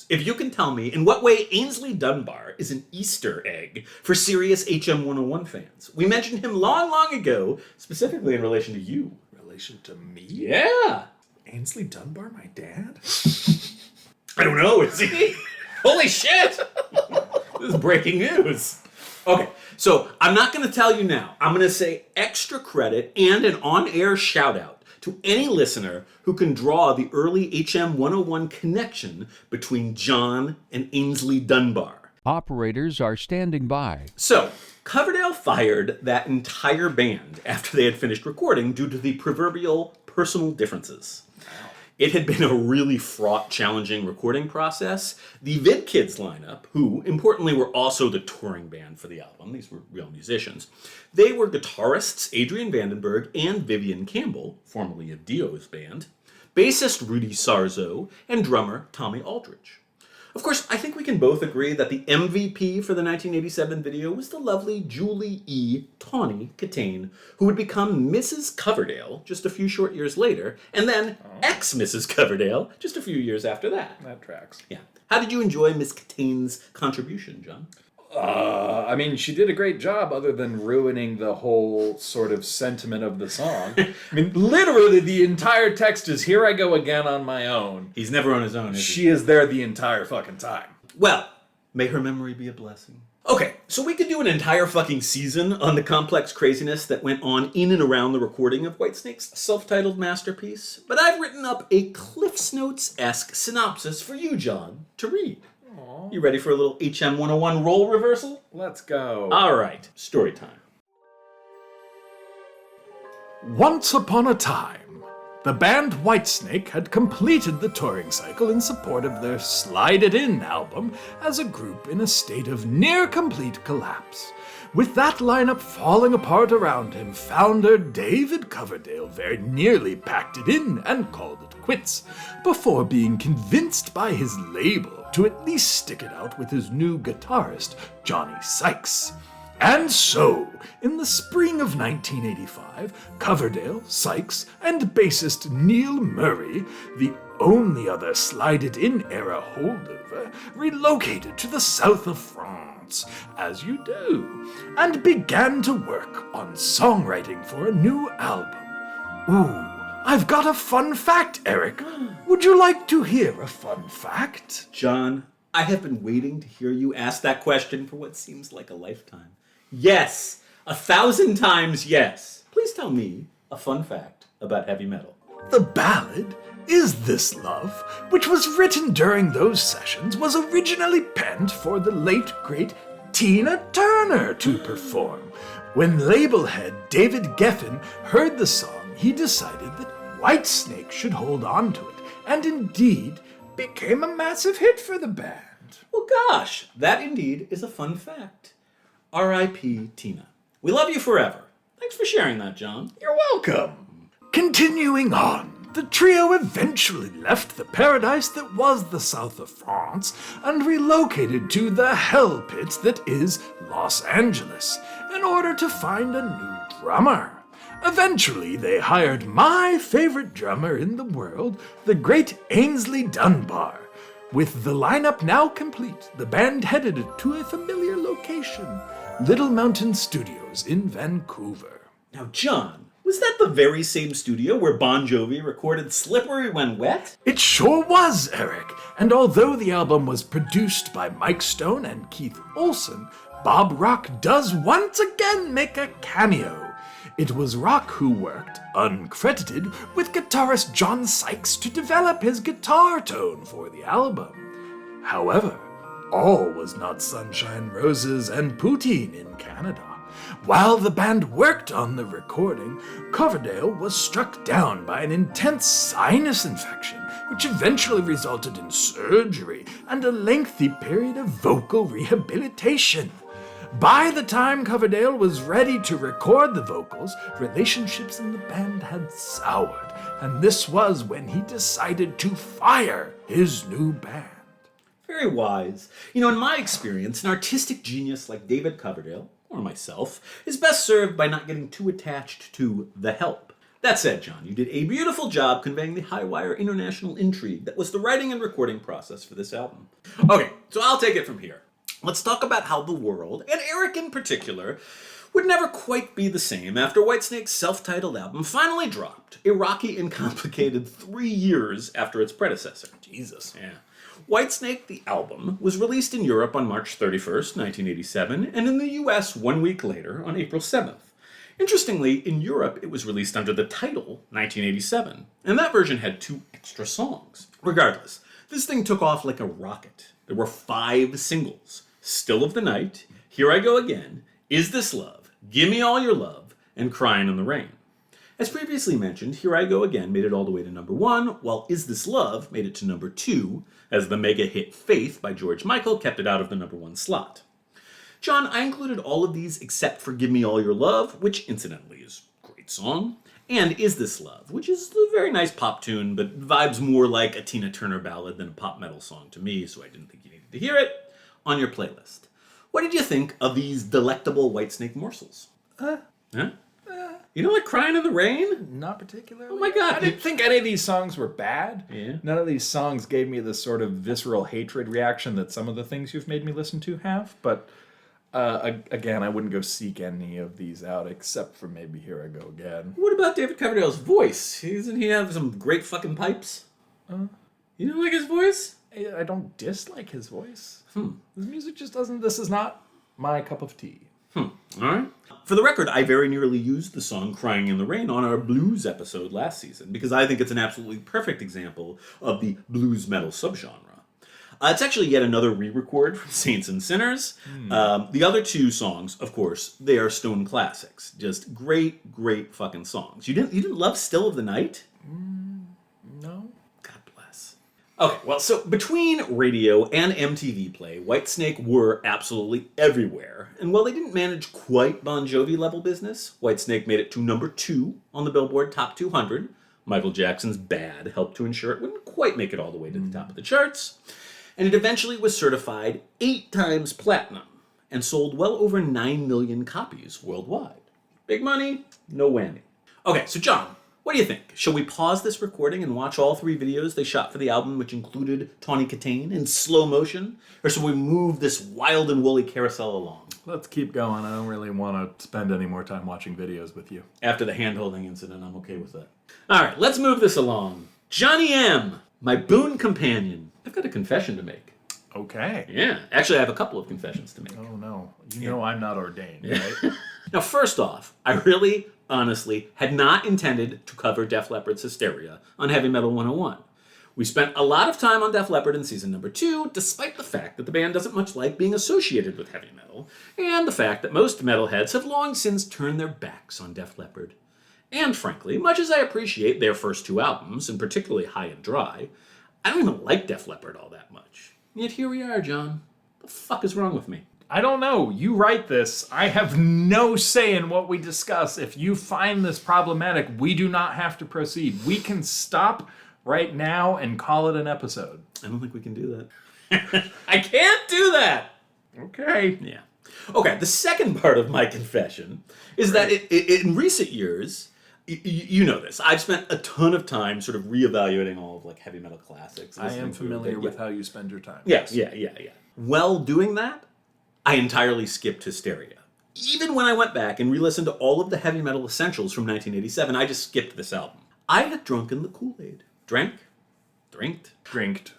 if you can tell me in what way Ainsley Dunbar is an Easter egg for serious HM 101 fans. We mentioned him long, long ago, specifically in relation to you. Relation to me? Yeah. Ainsley Dunbar, my dad? I don't know, is he? Holy shit! This is breaking news. Okay, so I'm not going to tell you now. I'm going to say extra credit and an on-air shout-out to any listener who can draw the early HM 101 connection between John and Ainsley Dunbar. Operators are standing by. So, Coverdale fired that entire band after they had finished recording due to the proverbial personal differences. It had been a really fraught, challenging recording process. The Vid Kids lineup, who, importantly, were also the touring band for the album, these were real musicians, they were guitarists Adrian Vandenberg and Vivian Campbell, formerly of Dio's band, bassist Rudy Sarzo, and drummer Tommy Aldridge. Of course, I think we can both agree that the MVP for the 1987 video was the lovely Julie E. Tawny Catane, who would become Mrs. Coverdale just a few short years later, and then ex-Mrs. Coverdale just a few years after that. That tracks. Yeah. How did you enjoy Miss Catane's contribution, John? I mean, she did a great job other than ruining the whole sort of sentiment of the song. I mean, literally the entire text is, "Here I go again on my own." He's never on his own, is he? She is there the entire fucking time. Well, may her memory be a blessing. Okay, so we could do an entire fucking season on the complex craziness that went on in and around the recording of Whitesnake's self-titled masterpiece, but I've written up a Cliff's Notes-esque synopsis for you, John, to read. You ready for a little HM 101 role reversal? Let's go. All right, story time. Once upon a time, the band Whitesnake had completed the touring cycle in support of their Slide It In album as a group in a state of near-complete collapse. With that lineup falling apart around him, founder David Coverdale very nearly packed it in and called it quits, before being convinced by his label to at least stick it out with his new guitarist, Johnny Sykes. And so, in the spring of 1985, Coverdale, Sykes, and bassist Neil Murray, the only other Slide It In era holdover, relocated to the south of France, as you do, and began to work on songwriting for a new album. Ooh, I've got a fun fact, Eric. Would you like to hear a fun fact? John, I have been waiting to hear you ask that question for what seems like a lifetime. Yes, 1,000 times yes. Please tell me a fun fact about heavy metal. The ballad, Is This Love, which was written during those sessions, was originally penned for the late, great Tina Turner to perform. When label head David Geffen heard the song, he decided that Whitesnake should hold on to it, and indeed became a massive hit for the band. Well, gosh, that indeed is a fun fact. R.I.P. Tina. We love you forever. Thanks for sharing that, John. You're welcome. Continuing on, the trio eventually left the paradise that was the south of France and relocated to the hell pit that is Los Angeles in order to find a new drummer. Eventually, they hired my favorite drummer in the world, the great Ainsley Dunbar. With the lineup now complete, the band headed to a familiar location, Little Mountain Studios in Vancouver. Now, John, was that the very same studio where Bon Jovi recorded Slippery When Wet? It sure was, Eric, and although the album was produced by Mike Stone and Keith Olsen, Bob Rock does once again make a cameo. It was Rock who worked, uncredited, with guitarist John Sykes to develop his guitar tone for the album. However, all was not sunshine, roses, and poutine in Canada. While the band worked on the recording, Coverdale was struck down by an intense sinus infection, which eventually resulted in surgery and a lengthy period of vocal rehabilitation. By the time Coverdale was ready to record the vocals, relationships in the band had soured, and this was when he decided to fire his new band. Very wise. You know, in my experience, an artistic genius like David Coverdale, or myself, is best served by not getting too attached to the help. That said, John, you did a beautiful job conveying the high-wire international intrigue that was the writing and recording process for this album. Okay, so I'll take it from here. Let's talk about how the world, and Eric in particular, would never quite be the same after Whitesnake's self-titled album finally dropped, a rocky and complicated 3 years after its predecessor. Jesus. Yeah. Whitesnake, the album, was released in Europe on March 31st, 1987, and in the US 1 week later on April 7th. Interestingly, in Europe, it was released under the title 1987, and that version had 2 extra songs. Regardless, this thing took off like a rocket. There were 5 singles: Still of the Night, Here I Go Again, Is This Love, Gimme All Your Love, and Crying in the Rain. As previously mentioned, Here I Go Again made it all the way to number 1, while Is This Love made it to number 2, as the mega hit Faith by George Michael kept it out of the number 1 slot. John, I included all of these except for Give Me All Your Love, which incidentally is a great song, and Is This Love, which is a very nice pop tune, but vibes more like a Tina Turner ballad than a pop metal song to me, so I didn't think you needed to hear it on your playlist. What did you think of these delectable Whitesnake morsels? Huh? You don't like Crying in the Rain? Not particularly. Oh my God. I didn't think any of these songs were bad. Yeah. None of these songs gave me the sort of visceral hatred reaction that some of the things you've made me listen to have. But again, I wouldn't go seek any of these out except for maybe Here I Go Again. What about David Coverdale's voice? Doesn't he have some great fucking pipes? You don't like his voice? I don't dislike his voice. His music just doesn't. This is not my cup of tea. All right. For the record, I very nearly used the song Crying in the Rain on our blues episode last season because I think it's an absolutely perfect example of the blues metal subgenre. It's actually yet another re-record from Saints and Sinners. The other two songs, of course, they are Stone classics. Just great, great fucking songs. You didn't love Still of the Night? No. God bless. Okay, well, so between radio and MTV Play, Whitesnake were absolutely everywhere. And while they didn't manage quite Bon Jovi level business, Whitesnake made it to number 2 on the Billboard Top 200. Michael Jackson's Bad helped to ensure it wouldn't quite make it all the way to the top of the charts. And it eventually was certified 8 times platinum and sold well over 9 million copies worldwide. Big money, no whammy. Okay, so John, what do you think? Shall we pause this recording and watch all 3 videos they shot for the album, which included Tawny Katane in slow motion? Or shall we move this wild and woolly carousel along? Let's keep going. I don't really want to spend any more time watching videos with you. After the hand-holding incident, I'm okay with that. All right, let's move this along. Johnny M., my boon companion. I've got a confession to make. Okay. Yeah, actually I have a couple of confessions to make. Oh no. You know I'm not ordained, right? Now, first off, I really, honestly, had not intended to cover Def Leppard's Hysteria on Heavy Metal 101. We spent a lot of time on Def Leppard in season number 2, despite the fact that the band doesn't much like being associated with heavy metal, and the fact that most metalheads have long since turned their backs on Def Leppard. And frankly, much as I appreciate their first 2 albums, and particularly High and Dry, I don't even like Def Leppard all that much. Yet here we are, John. What the fuck is wrong with me? I don't know. You write this. I have no say in what we discuss. If you find this problematic, we do not have to proceed. We can stop right now and call it an episode. I don't think we can do that. I can't do that! Okay. Yeah. Okay, the second part of my confession is that in recent years, you know this, I've spent a ton of time sort of reevaluating all of like heavy metal classics. I am familiar with how you spend your time. Yes, yeah. While doing that, I entirely skipped Hysteria. Even when I went back and re-listened to all of the heavy metal essentials from 1987, I just skipped this album. I had drunken the Kool-Aid. Drinked,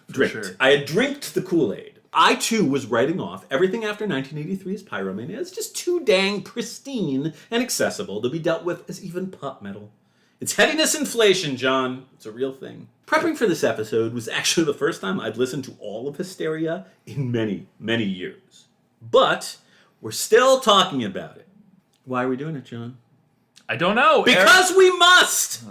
for sure. I had drinked the Kool-Aid. I, too, was writing off everything after 1983's Pyromania as just too dang pristine and accessible to be dealt with as even pop metal. It's heaviness inflation, John. It's a real thing. Prepping for this episode was actually the first time I'd listened to all of Hysteria in many, many years. But we're still talking about it. Why are we doing it, John? I don't know. Because we must!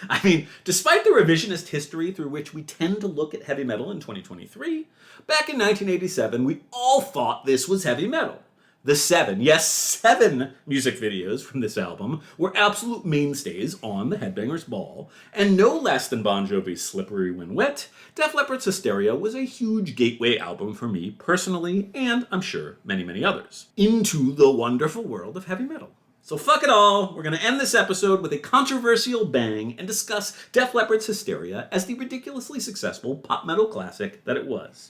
I mean, despite the revisionist history through which we tend to look at heavy metal in 2023, back in 1987, we all thought this was heavy metal. The 7 music videos from this album were absolute mainstays on the Headbangers Ball, and no less than Bon Jovi's Slippery When Wet, Def Leppard's Hysteria was a huge gateway album for me personally, and I'm sure many, many others, into the wonderful world of heavy metal. So fuck it all, we're going to end this episode with a controversial bang and discuss Def Leppard's Hysteria as the ridiculously successful pop metal classic that it was.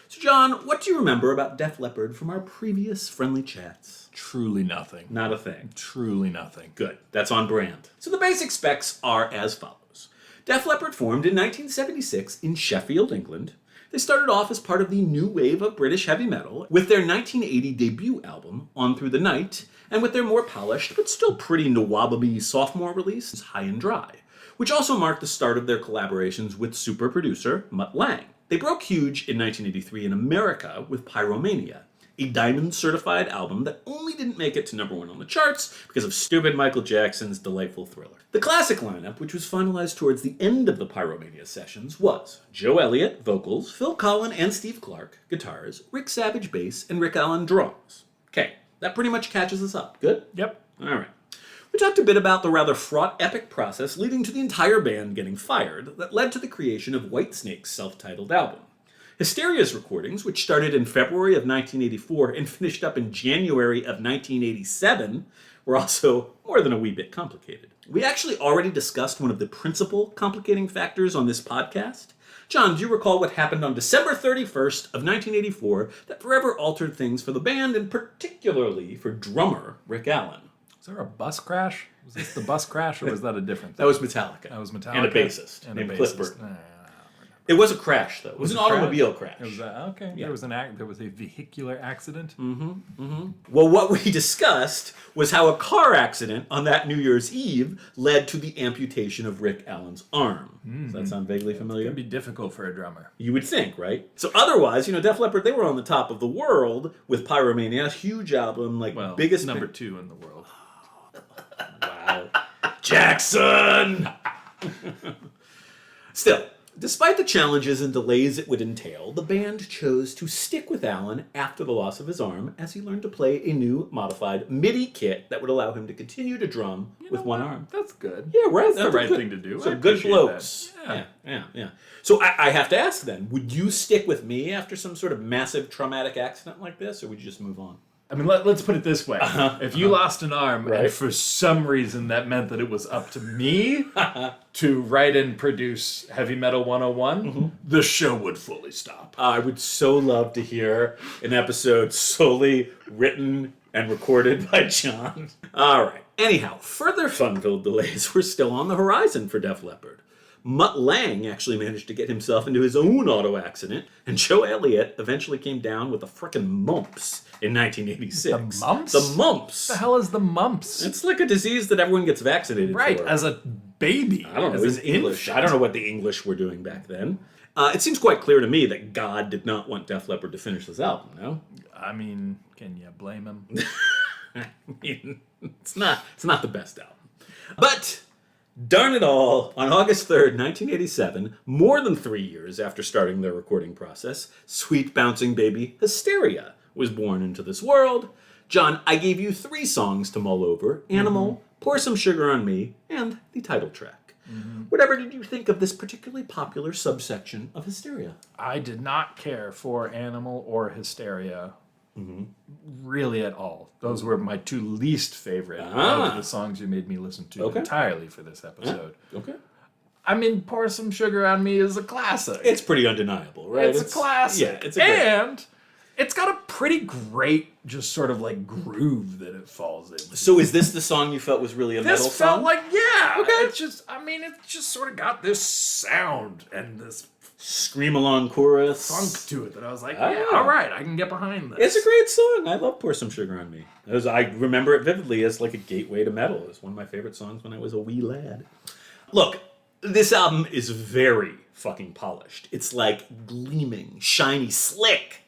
So John, what do you remember about Def Leppard from our previous friendly chats? Truly nothing. Not a thing. Truly nothing. Good, that's on brand. So the basic specs are as follows. Def Leppard formed in 1976 in Sheffield, England. They started off as part of the new wave of British heavy metal with their 1980 debut album, On Through the Night, and with their more polished but still pretty nawababy sophomore release, High and Dry, which also marked the start of their collaborations with super producer Mutt Lange. They broke huge in 1983 in America with Pyromania, a diamond-certified album that only didn't make it to number 1 on the charts because of stupid Michael Jackson's delightful Thriller. The classic lineup, which was finalized towards the end of the Pyromania sessions, was Joe Elliott, vocals, Phil Collen and Steve Clark, guitars, Rick Savage, bass, and Rick Allen, drums. Okay, that pretty much catches us up. Good? Yep. All right. We talked a bit about the rather fraught epic process leading to the entire band getting fired that led to the creation of Whitesnake's self-titled album. Hysteria's recordings, which started in February of 1984 and finished up in January of 1987, were also more than a wee bit complicated. We actually already discussed one of the principal complicating factors on this podcast. John, do you recall what happened on December 31st of 1984 that forever altered things for the band and particularly for drummer Rick Allen? Was there a bus crash? Was this the bus crash, or was that a different thing? That was Metallica. That was Metallica. And a bassist And named a Cliff bassist. Burton. It was a crash, though. It was an automobile crash. It was okay. Yeah. There was a vehicular accident. Well, what we discussed was how a car accident on that New Year's Eve led to the amputation of Rick Allen's arm. Does that sound vaguely familiar? It'd be difficult for a drummer. You would think, right? So otherwise, Def Leppard, they were on the top of the world with Pyromania, huge album, Well, biggest number 2 in the world. Wow. Jackson! Still, despite the challenges and delays it would entail, the band chose to stick with Allen after the loss of his arm as he learned to play a new modified MIDI kit that would allow him to continue to drum with one arm. That's good. Yeah, right. That's the right thing to do. Some I good appreciate blokes. that. Yeah. So I have to ask then, would you stick with me after some sort of massive traumatic accident like this, or would you just move on? I mean, let's put it this way. If you lost an arm, Right. and for some reason that meant that it was up to me to write and produce Heavy Metal 101, the show would fully stop. I would so love to hear an episode solely written and recorded by John. All right. Anyhow, further fun-filled delays were still on the horizon for Def Leppard. Mutt Lang actually managed to get himself into his own auto accident, and Joe Elliott eventually came down with the frickin' mumps in 1986. The mumps? The mumps. What the hell is the mumps? It's like a disease that everyone gets vaccinated Right, for. as a baby. I don't know, as it's an English. infant. I don't know what the English were doing back then. It seems quite clear to me that God did not want Def Leppard to finish this album, no? I mean, can you blame him? I mean, it's not the best album. But darn it all, on August 3rd, 1987, more than 3 years after starting their recording process, sweet bouncing baby Hysteria was born into this world. John, I gave you 3 songs to mull over: Animal, Pour Some Sugar on Me, and the title track. Whatever did you think of this particularly popular subsection of Hysteria? I did not care for Animal or Hysteria really at all. Those were my 2 least favorite of the songs you made me listen to entirely for this episode. Okay. I mean, Pour Some Sugar on Me is a classic. It's pretty undeniable, right? It's a classic. Yeah, it's a great. And it's got a pretty great just sort of like groove that it falls into. So is this the song you felt was really a metal This song? felt like, yeah. Okay. It's just, I mean, it's just sort of got this sound and this Scream along chorus. funk to it that I was like, Ah. yeah, all right, I can get behind this. It's a great song. I love Pour Some Sugar on Me. I remember it vividly as like a gateway to metal. It's one of my favorite songs when I was a wee lad. Look, this album is very fucking polished. It's like gleaming, shiny, slick.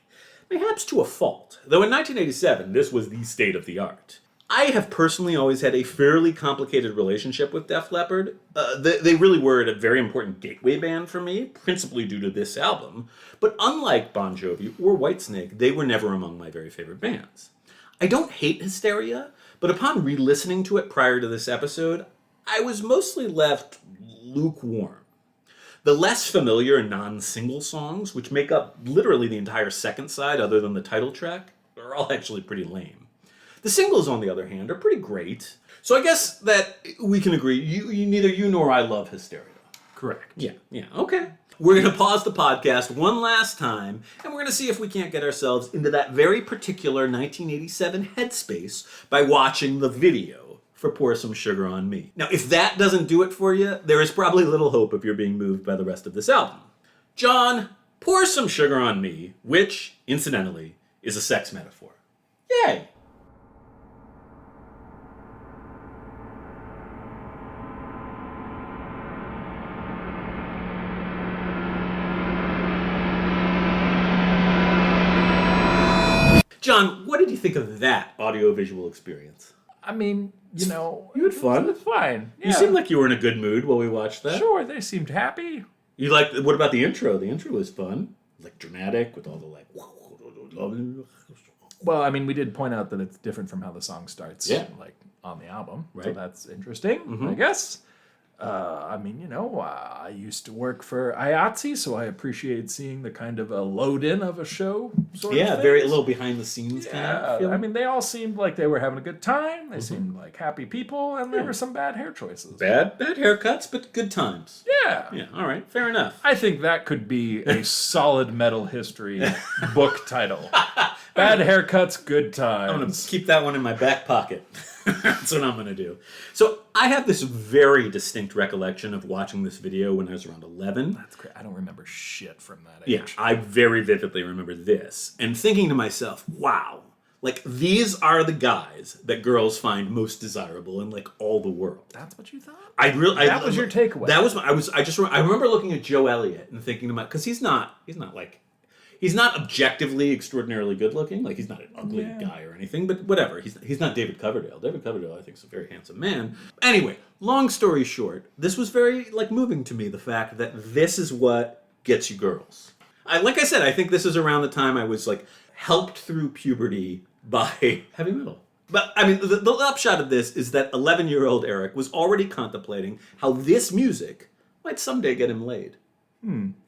Perhaps to a fault. Though in 1987, this was the state of the art. I have personally always had a fairly complicated relationship with Def Leppard. They really were a very important gateway band for me, principally due to this album. But unlike Bon Jovi or Whitesnake, they were never among my very favorite bands. I don't hate Hysteria, but upon re-listening to it prior to this episode, I was mostly left lukewarm. The less familiar non-single songs, which make up literally the entire second side other than the title track, are all actually pretty lame. The singles, on the other hand, are pretty great. So I guess that we can agree, neither you nor I love Hysteria. Correct. Yeah, okay. We're going to pause the podcast one last time, and we're going to see if we can't get ourselves into that very particular 1987 headspace by watching the video for Pour Some Sugar on Me. Now, if that doesn't do it for you, there is probably little hope if you're being moved by the rest of this album. John, Pour Some Sugar on Me, which, incidentally, is a sex metaphor. Yay! John, what did you think of that audiovisual experience? I mean, you know, You had fun. It's fine. Yeah. You seemed like you were in a good mood while we watched that. Sure, they seemed happy. You liked? What about the intro? The intro was fun, like dramatic with all the like. Well, I mean, we did point out that it's different from how the song starts. Yeah. Like on the album. So Right. that's interesting, I guess. I used to work for IATSE, so I appreciate seeing the kind of a load-in of a show sort of Yeah, thing. very a little behind the scenes kind of feeling. I mean, they all seemed like they were having a good time. They seemed like happy people, and there were some bad hair choices. Bad haircuts, but good times. Yeah. Yeah, all right, fair enough. I think that could be a solid metal history book title. Bad haircuts, good times. I'm going to keep that one in my back pocket. That's what I'm going to do. So I have this very distinct recollection of watching this video when I was around 11. That's great. I don't remember shit from that Yeah, age. I very vividly remember this. And thinking to myself, wow, like these are the guys that girls find most desirable in like all the world. That's what you thought? That was your takeaway. That was I remember looking at Joe Elliott and thinking to myself, because he's not objectively extraordinarily good looking. Like he's not an ugly guy or anything, but whatever. He's not David Coverdale. David Coverdale, I think, is a very handsome man. Anyway, long story short, this was very moving to me. The fact that this is what gets you girls. Like I said, I think this is around the time I was like helped through puberty by heavy metal. But I mean, the upshot of this is that 11-year-old Eric was already contemplating how this music might someday get him laid.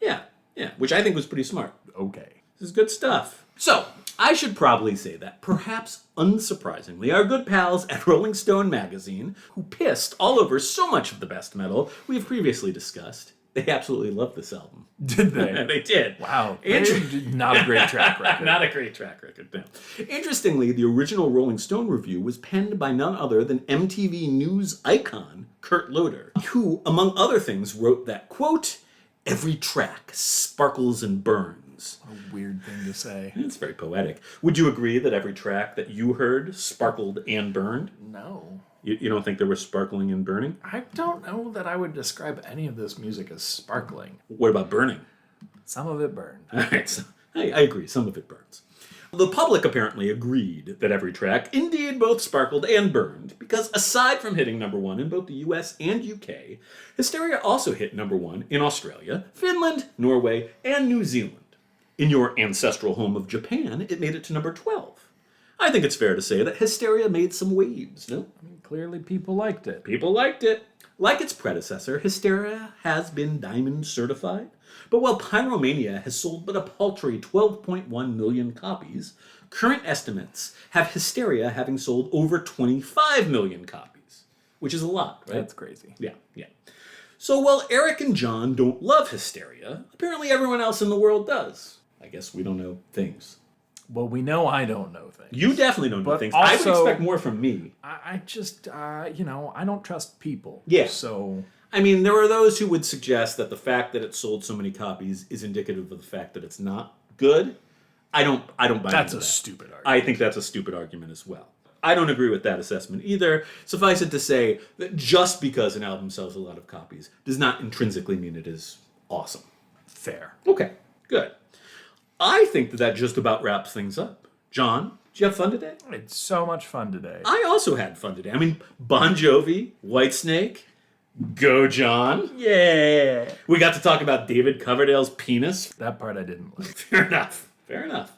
Yeah, which I think was pretty smart. Okay. This is good stuff. So, I should probably say that, perhaps unsurprisingly, our good pals at Rolling Stone magazine, who pissed all over so much of the best metal we have previously discussed, they absolutely loved this album. Did they? They did. Wow. Not a great track record. Not a great track record, no. Interestingly, the original Rolling Stone review was penned by none other than MTV News icon Kurt Loder, who, among other things, wrote that, quote, "Every track sparkles and burns." A weird thing to say. It's very poetic. Would you agree that every track that you heard sparkled and burned? No. You don't think there was sparkling and burning? I don't know that I would describe any of this music as sparkling. What about burning? Some of it burned. All right, so I agree. Some of it burns. The public apparently agreed that every track indeed both sparkled and burned, because aside from hitting number one in both the US and UK, Hysteria also hit number one in Australia, Finland, Norway, and New Zealand. In your ancestral home of Japan, it made it to number 12. I think it's fair to say that Hysteria made some waves, no? I mean, clearly people liked it. People liked it. Like its predecessor, Hysteria has been diamond certified. But while Pyromania has sold but a paltry 12.1 million copies, current estimates have Hysteria having sold over 25 million copies, which is a lot, right? That's crazy. Yeah. So while Eric and John don't love Hysteria, apparently everyone else in the world does. I guess we don't know things. Well, we know I don't know things. You definitely don't know But things. I would also- expect more from me. I just, I don't trust people. Yeah. So, I mean, there are those who would suggest that the fact that it sold so many copies is indicative of the fact that it's not good. I don't buy that's into a that. stupid argument. I think that's a stupid argument as well. I don't agree with that assessment either. Suffice it to say that just because an album sells a lot of copies does not intrinsically mean it is awesome. Fair. Okay, good. I think that just about wraps things up. John, did you have fun today? It's so much fun today. I also had fun today. I mean, Bon Jovi, Whitesnake, go John. Yeah. We got to talk about David Coverdale's penis. That part I didn't like. Fair enough.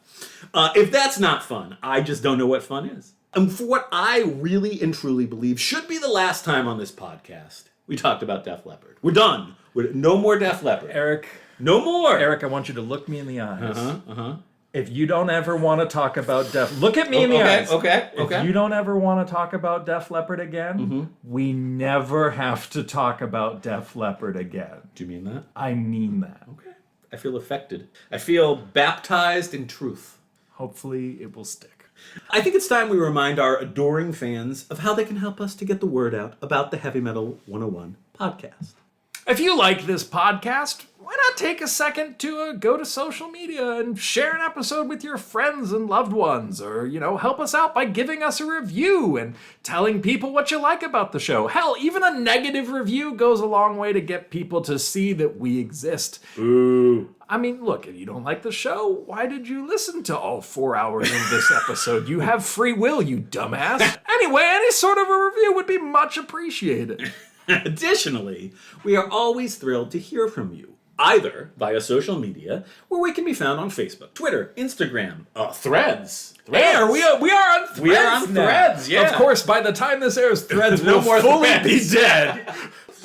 If that's not fun, I just don't know what fun is. And for what I really and truly believe should be the last time on this podcast, we talked about Def Leppard. We're done. No more Def Leppard. Eric, No more. I want you to look me in the eyes. If you don't ever want to talk about look at me in the eyes. Okay. If you don't ever want to talk about Def Leppard again, we never have to talk about Def Leppard again. Do you mean that? I mean that. Okay. I feel affected. I feel baptized in truth. Hopefully it will stick. I think it's time we remind our adoring fans of how they can help us to get the word out about the Heavy Metal 101 podcast. If you like this podcast, why not take a second to go to social media and share an episode with your friends and loved ones? Or, help us out by giving us a review and telling people what you like about the show. Hell, even a negative review goes a long way to get people to see that we exist. Ooh. I mean, look, if you don't like the show, why did you listen to all 4 hours of this episode? You have free will, you dumbass. Anyway, any sort of a review would be much appreciated. Additionally, we are always thrilled to hear from you, either via social media, where we can be found on Facebook, Twitter, Instagram, Threads, Hey, we are on Threads. We are on now. Threads, yeah. Of course, by the time this airs, Threads No will more fully Threads. be dead.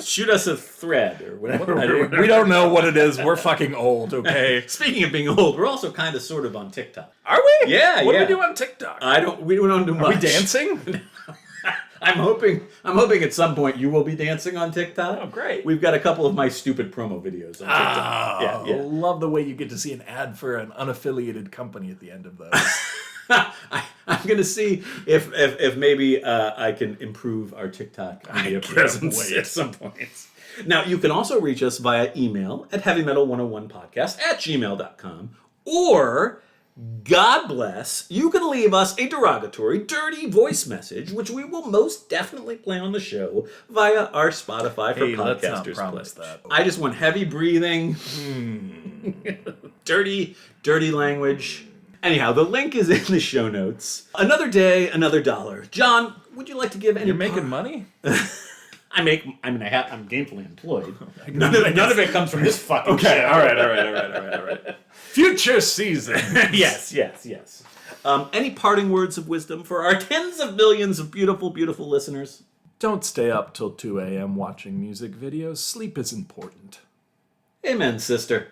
Shoot us a thread or whatever. We don't know what it is. We're fucking old, okay? Speaking of being old, we're also kind of sort of on TikTok. Are we? Yeah, What yeah. do we do on TikTok? We don't do much. Are we dancing? I'm hoping at some point you will be dancing on TikTok. Oh, great. We've got a couple of my stupid promo videos on TikTok. I love the way you get to see an ad for an unaffiliated company at the end of those. I'm gonna see if maybe I can improve our TikTok media can't presence wait. at some point. Now, you can also reach us via email at heavymetal101podcast@gmail.com, or, God bless, you can leave us a derogatory, dirty voice message, which we will most definitely play on the show via our Spotify for Hey, let's not Podcasters promise pledge. that. I just want heavy breathing, dirty language. Anyhow, the link is in the show notes. Another day, another dollar. John, would you like to give any? You're making money? I'm gainfully employed. None of it comes from this fucking Okay, show. all right. Future season. Yes. Any parting words of wisdom for our tens of millions of beautiful, beautiful listeners? Don't stay up till 2 a.m. watching music videos. Sleep is important. Amen, sister.